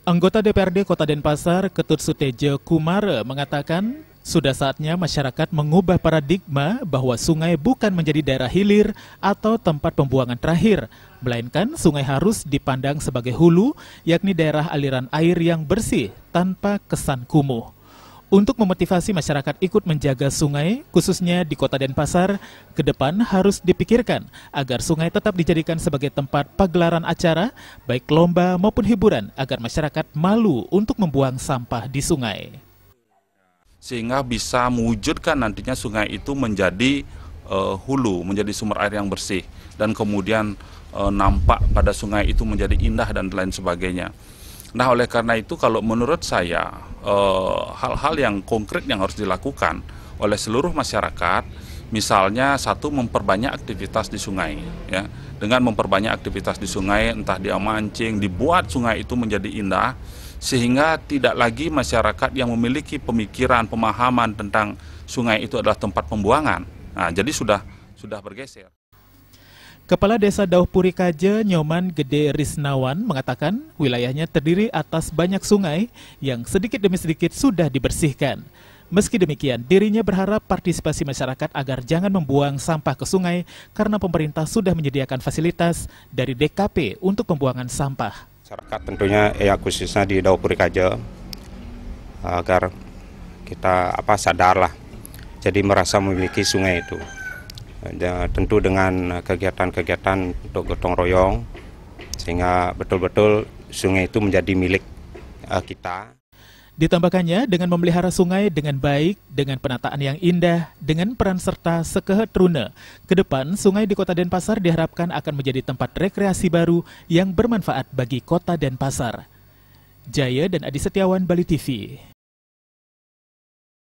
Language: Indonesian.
Anggota DPRD Kota Denpasar, Ketut Sutejo Kumara, mengatakan sudah saatnya masyarakat mengubah paradigma bahwa sungai bukan menjadi daerah hilir atau tempat pembuangan terakhir, melainkan sungai harus dipandang sebagai hulu, yakni daerah aliran air yang bersih tanpa kesan kumuh. Untuk memotivasi masyarakat ikut menjaga sungai, khususnya di Kota Denpasar, ke depan harus dipikirkan agar sungai tetap dijadikan sebagai tempat pagelaran acara, baik lomba maupun hiburan, agar masyarakat malu untuk membuang sampah di sungai. Sehingga bisa mewujudkan nantinya sungai itu menjadi hulu, menjadi sumber air yang bersih, dan kemudian nampak pada sungai itu menjadi indah dan lain sebagainya. Nah, oleh karena itu kalau menurut saya hal-hal yang konkret yang harus dilakukan oleh seluruh masyarakat, misalnya satu, memperbanyak aktivitas di sungai, ya. Dengan memperbanyak aktivitas di sungai, entah dia mancing, dibuat sungai itu menjadi indah, sehingga tidak lagi masyarakat yang memiliki pemikiran, pemahaman tentang sungai itu adalah tempat pembuangan. Nah, jadi sudah bergeser. Kepala Desa Dauhpuri Kaje, Nyoman Gede Risnawan, mengatakan wilayahnya terdiri atas banyak sungai yang sedikit demi sedikit sudah dibersihkan. Meski demikian, dirinya berharap partisipasi masyarakat agar jangan membuang sampah ke sungai karena pemerintah sudah menyediakan fasilitas dari DKP untuk pembuangan sampah. Masyarakat tentunya khususnya di Dauhpuri Kaje agar kita sadarlah, jadi merasa memiliki sungai itu. Tentu dengan kegiatan-kegiatan untuk gotong royong, sehingga betul-betul sungai itu menjadi milik kita. Ditambahkannya, dengan memelihara sungai dengan baik, dengan penataan yang indah, dengan peran serta Sekehet Rune, ke depan sungai di Kota Denpasar diharapkan akan menjadi tempat rekreasi baru yang bermanfaat bagi Kota Denpasar. Jaya dan Adi Setiawan, Bali TV.